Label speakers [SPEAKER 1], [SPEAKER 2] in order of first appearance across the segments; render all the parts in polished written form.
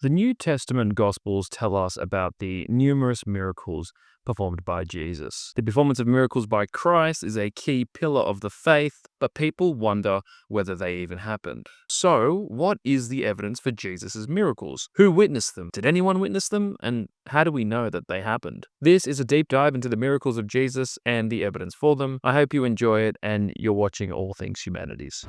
[SPEAKER 1] The New Testament Gospels tell us about the numerous miracles performed by Jesus. The performance of miracles by Christ is a key pillar of the faith, but people wonder whether they even happened. So, what is the evidence for Jesus' miracles? Who witnessed them? Did anyone witness them? And how do we know that they happened? This is a deep dive into the miracles of Jesus and the evidence for them. I hope you enjoy it, and you're watching All Things Humanities.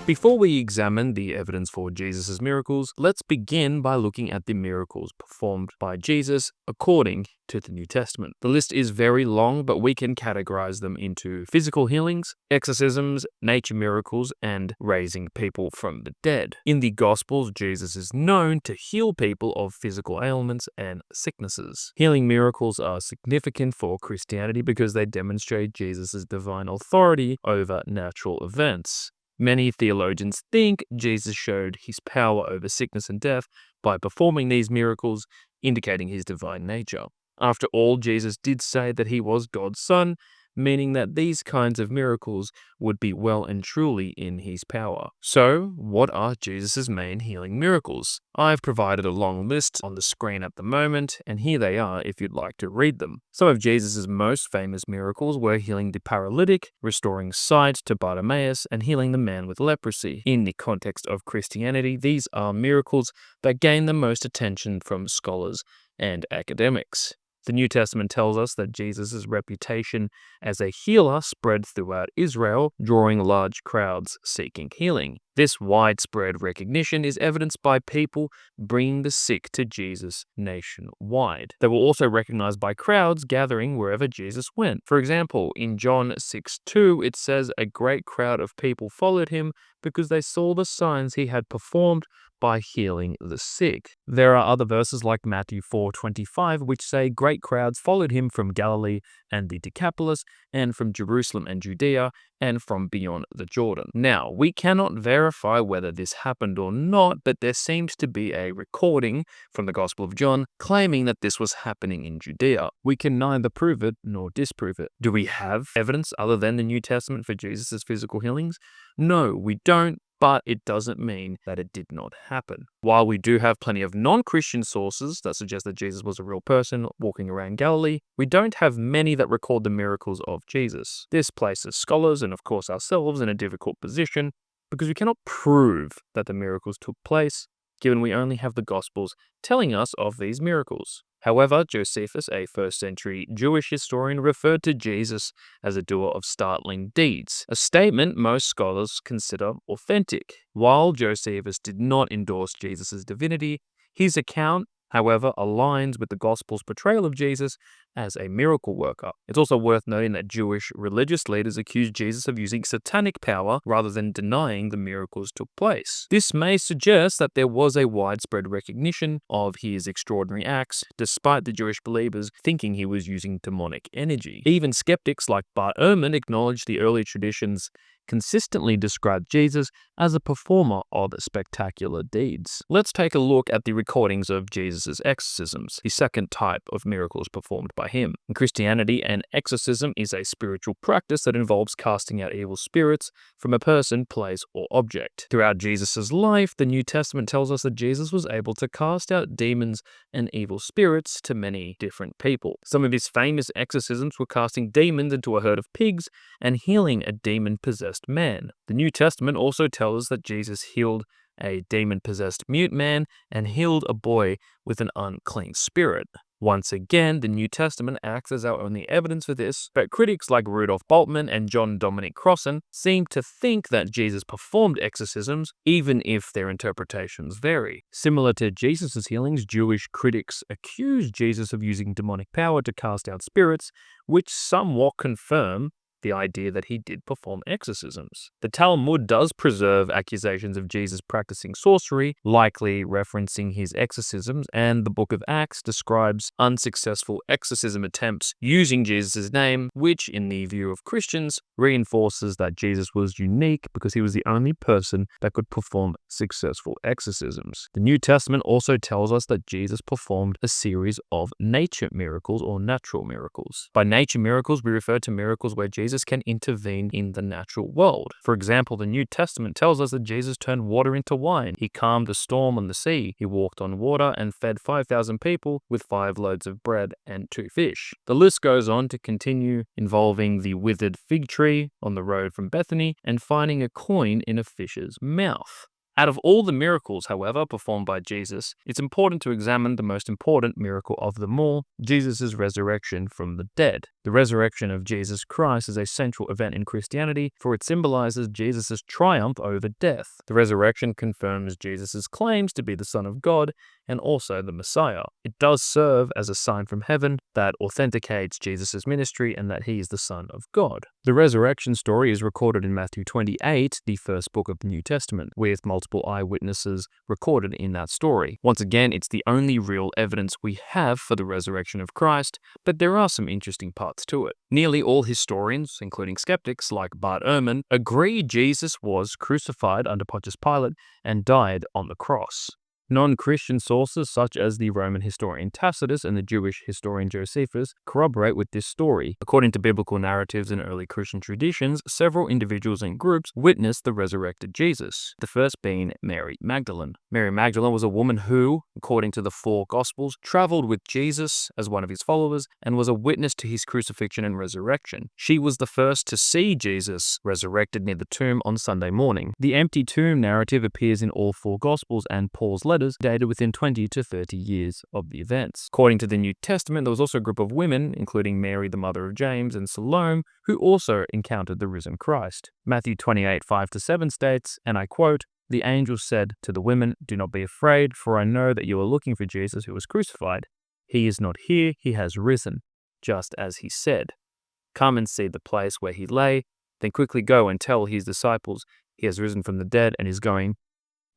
[SPEAKER 1] Before we examine the evidence for Jesus' miracles, let's begin by looking at the miracles performed by Jesus according to the New Testament. The list is very long, but we can categorize them into physical healings, exorcisms, nature miracles, and raising people from the dead. In the Gospels, Jesus is known to heal people of physical ailments and sicknesses. Healing miracles are significant for Christianity because they demonstrate Jesus' divine authority over natural events. Many theologians think Jesus showed his power over sickness and death by performing these miracles, indicating his divine nature. After all, Jesus did say that he was God's son, meaning that these kinds of miracles would be well and truly in his power. So, what are Jesus' main healing miracles? I've provided a long list on the screen at the moment, and here they are if you'd like to read them. Some of Jesus' most famous miracles were healing the paralytic, restoring sight to Bartimaeus, and healing the man with leprosy. In the context of Christianity, these are miracles that gain the most attention from scholars and academics. The New Testament tells us that Jesus' reputation as a healer spread throughout Israel, drawing large crowds seeking healing. This widespread recognition is evidenced by people bringing the sick to Jesus nationwide. They were also recognized by crowds gathering wherever Jesus went. For example, in John 6:2, it says, "A great crowd of people followed him because they saw the signs he had performed by healing the sick." There are other verses like Matthew 4:25, which say great crowds followed him from Galilee and the Decapolis, and from Jerusalem and Judea, and from beyond the Jordan. Now, we cannot verify whether this happened or not, but there seems to be a recording from the Gospel of John claiming that this was happening in Judea. We can neither prove it nor disprove it. Do we have evidence other than the New Testament for Jesus' physical healings? No, we don't. But it doesn't mean that it did not happen. While we do have plenty of non-Christian sources that suggest that Jesus was a real person walking around Galilee, we don't have many that record the miracles of Jesus. This places scholars, and of course ourselves, in a difficult position because we cannot prove that the miracles took place, given we only have the Gospels telling us of these miracles. However, Josephus, a first-century Jewish historian, referred to Jesus as a doer of startling deeds, a statement most scholars consider authentic. While Josephus did not endorse Jesus' divinity, his account, however, aligns with the Gospel's portrayal of Jesus as a miracle worker. It's also worth noting that Jewish religious leaders accused Jesus of using satanic power rather than denying the miracles took place. This may suggest that there was a widespread recognition of his extraordinary acts, despite the Jewish believers thinking he was using demonic energy. Even skeptics like Bart Ehrman acknowledged the early traditions consistently described Jesus as a performer of spectacular deeds. Let's take a look at the recordings of Jesus' exorcisms, the second type of miracles performed by him. In Christianity, an exorcism is a spiritual practice that involves casting out evil spirits from a person, place, or object. Throughout Jesus' life, the New Testament tells us that Jesus was able to cast out demons and evil spirits to many different people. Some of his famous exorcisms were casting demons into a herd of pigs and healing a demon-possessed man. The New Testament also tells us that Jesus healed a demon-possessed mute man and healed a boy with an unclean spirit. Once again, the New Testament acts as our only evidence for this, but critics like Rudolf Bultmann and John Dominic Crossan seem to think that Jesus performed exorcisms, even if their interpretations vary. Similar to Jesus' healings, Jewish critics accuse Jesus of using demonic power to cast out spirits, which somewhat confirm the idea that he did perform exorcisms. The Talmud does preserve accusations of Jesus practicing sorcery, likely referencing his exorcisms, and the book of Acts describes unsuccessful exorcism attempts using Jesus' name, which, in the view of Christians, reinforces that Jesus was unique because he was the only person that could perform successful exorcisms. The New Testament also tells us that Jesus performed a series of nature miracles or natural miracles. By nature miracles, we refer to miracles where Jesus Jesus can intervene in the natural world. For example, the New Testament tells us that Jesus turned water into wine. He calmed a storm on the sea. He walked on water and fed 5,000 people with 5 loaves of bread and 2 fish. The list goes on to continue, involving the withered fig tree on the road from Bethany and finding a coin in a fish's mouth. Out of all the miracles, however, performed by Jesus, it's important to examine the most important miracle of them all, Jesus' resurrection from the dead. The resurrection of Jesus Christ is a central event in Christianity, for it symbolizes Jesus' triumph over death. The resurrection confirms Jesus' claims to be the Son of God and also the Messiah. It does serve as a sign from heaven that authenticates Jesus' ministry and that he is the Son of God. The resurrection story is recorded in Matthew 28, the first book of the New Testament, with multiple eyewitnesses recorded in that story. Once again, it's the only real evidence we have for the resurrection of Christ, but there are some interesting parts to it. Nearly all historians, including skeptics like Bart Ehrman, agree Jesus was crucified under Pontius Pilate and died on the cross. Non-Christian sources such as the Roman historian Tacitus and the Jewish historian Josephus corroborate with this story. According to biblical narratives and early Christian traditions, several individuals and groups witnessed the resurrected Jesus, the first being Mary Magdalene. Mary Magdalene was a woman who, according to the 4 Gospels, traveled with Jesus as one of his followers and was a witness to his crucifixion and resurrection. She was the first to see Jesus resurrected near the tomb on Sunday morning. The empty tomb narrative appears in all 4 Gospels and Paul's letters dated within 20 to 30 years of the events. According to the New Testament, there was also a group of women, including Mary, the mother of James, and Salome, who also encountered the risen Christ. Matthew 28, 5-7 states, and I quote, "The angel said to the women, 'Do not be afraid, for I know that you are looking for Jesus who was crucified. He is not here, he has risen, just as he said. Come and see the place where he lay, then quickly go and tell his disciples, he has risen from the dead and is going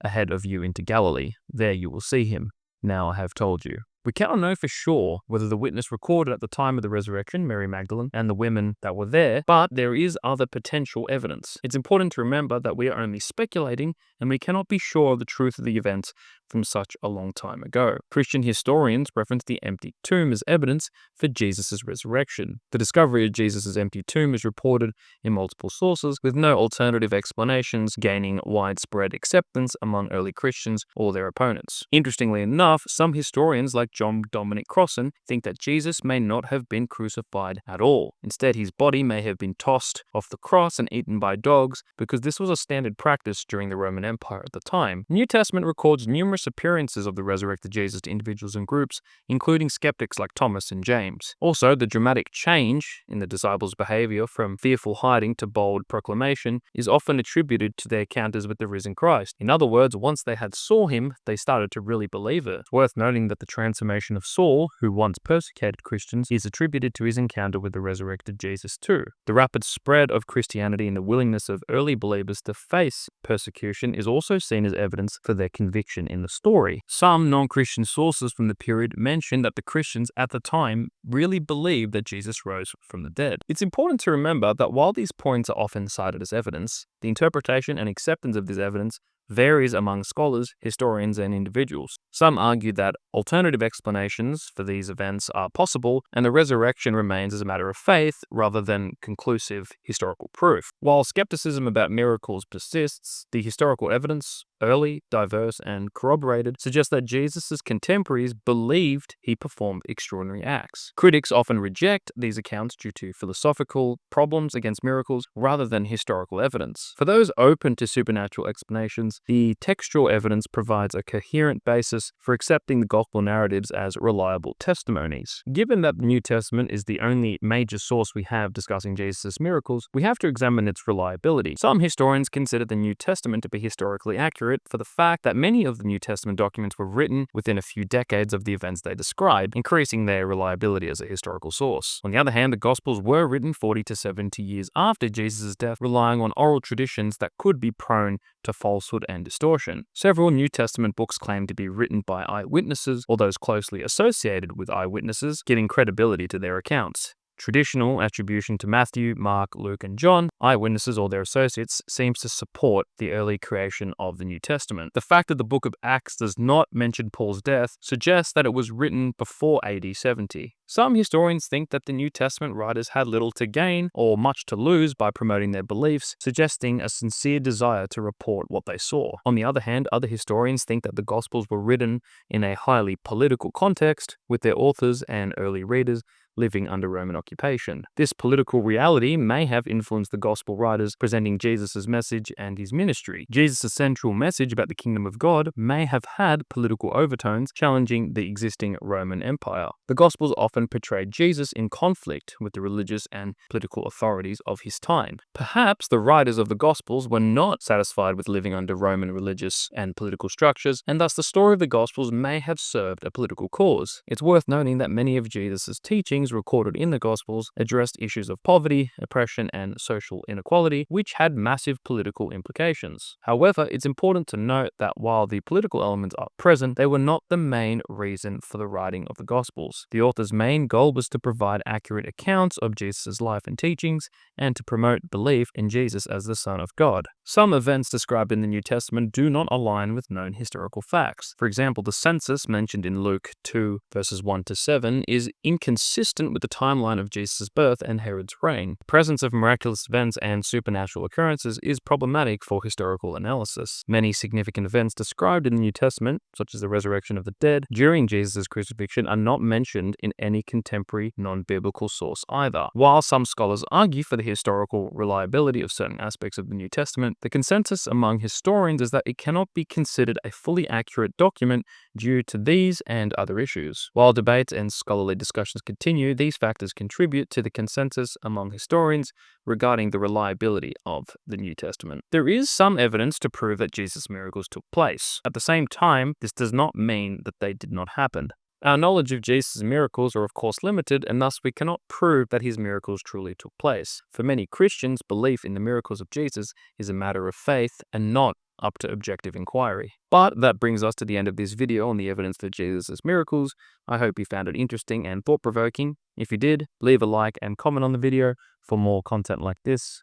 [SPEAKER 1] ahead of you into Galilee. There you will see him. Now I have told you.'" We cannot know for sure whether the witness recorded at the time of the resurrection, Mary Magdalene, and the women that were there, but there is other potential evidence. It's important to remember that we are only speculating and we cannot be sure of the truth of the events from such a long time ago. Christian historians reference the empty tomb as evidence for Jesus' resurrection. The discovery of Jesus' empty tomb is reported in multiple sources, with no alternative explanations gaining widespread acceptance among early Christians or their opponents. Interestingly enough, some historians like John Dominic Crossan think that Jesus may not have been crucified at all. Instead, his body may have been tossed off the cross and eaten by dogs, because this was a standard practice during the Roman Empire at the time. The New Testament records numerous appearances of the resurrected Jesus to individuals and groups, including skeptics like Thomas and James. Also, the dramatic change in the disciples' behavior from fearful hiding to bold proclamation is often attributed to their encounters with the risen Christ. In other words, once they had saw him, they started to really believe it. It's worth noting that the transformation of Saul, who once persecuted Christians, is attributed to his encounter with the resurrected Jesus too. The rapid spread of Christianity and the willingness of early believers to face persecution is also seen as evidence for their conviction in the story. Some non-Christian sources from the period mention that the Christians at the time really believed that Jesus rose from the dead. It's important to remember that while these points are often cited as evidence, the interpretation and acceptance of this evidence varies among scholars, historians, and individuals. Some argue that alternative explanations for these events are possible, and the resurrection remains as a matter of faith rather than conclusive historical proof. While skepticism about miracles persists, the historical evidence, early, diverse, and corroborated, suggests that Jesus' contemporaries believed he performed extraordinary acts. Critics often reject these accounts due to philosophical problems against miracles rather than historical evidence. For those open to supernatural explanations, the textual evidence provides a coherent basis for accepting the gospel narratives as reliable testimonies. Given that the New Testament is the only major source we have discussing Jesus' miracles, we have to examine its reliability. Some historians consider the New Testament to be historically accurate for the fact that many of the New Testament documents were written within a few decades of the events they describe, increasing their reliability as a historical source. On the other hand, the Gospels were written 40 to 70 years after Jesus' death, relying on oral traditions that could be prone to falsehood and distortion. Several New Testament books claim to be written by eyewitnesses or those closely associated with eyewitnesses, giving credibility to their accounts. Traditional attribution to Matthew, Mark, Luke, and John, eyewitnesses or their associates, seems to support the early creation of the New Testament. The fact that the book of Acts does not mention Paul's death suggests that it was written before AD 70. Some historians think that the New Testament writers had little to gain or much to lose by promoting their beliefs, suggesting a sincere desire to report what they saw. On the other hand, other historians think that the Gospels were written in a highly political context, with their authors and early readers living under Roman occupation. This political reality may have influenced the gospel writers presenting Jesus' message and his ministry. Jesus' central message about the kingdom of God may have had political overtones, challenging the existing Roman Empire. The Gospels often portrayed Jesus in conflict with the religious and political authorities of his time. Perhaps the writers of the Gospels were not satisfied with living under Roman religious and political structures, and thus the story of the Gospels may have served a political cause. It's worth noting that many of Jesus' teachings recorded in the Gospels addressed issues of poverty, oppression, and social inequality, which had massive political implications. However, it's important to note that while the political elements are present, they were not the main reason for the writing of the Gospels. The author's main goal was to provide accurate accounts of Jesus' life and teachings, and to promote belief in Jesus as the Son of God. Some events described in the New Testament do not align with known historical facts. For example, the census mentioned in Luke 2 verses 1 to 7 is inconsistent with the timeline of Jesus' birth and Herod's reign. The presence of miraculous events and supernatural occurrences is problematic for historical analysis. Many significant events described in the New Testament, such as the resurrection of the dead during Jesus' crucifixion, are not mentioned in any contemporary non-biblical source either. While some scholars argue for the historical reliability of certain aspects of the New Testament, the consensus among historians is that it cannot be considered a fully accurate document due to these and other issues. While debates and scholarly discussions continue, these factors contribute to the consensus among historians regarding the reliability of the New Testament. There is some evidence to prove that Jesus' miracles took place. At the same time, this does not mean that they did not happen. Our knowledge of Jesus' miracles are of course limited, and thus we cannot prove that his miracles truly took place. For many Christians, belief in the miracles of Jesus is a matter of faith and not up to objective inquiry. But that brings us to the end of this video on the evidence for Jesus' miracles. I hope you found it interesting and thought-provoking. If you did, leave a like and comment on the video for more content like this.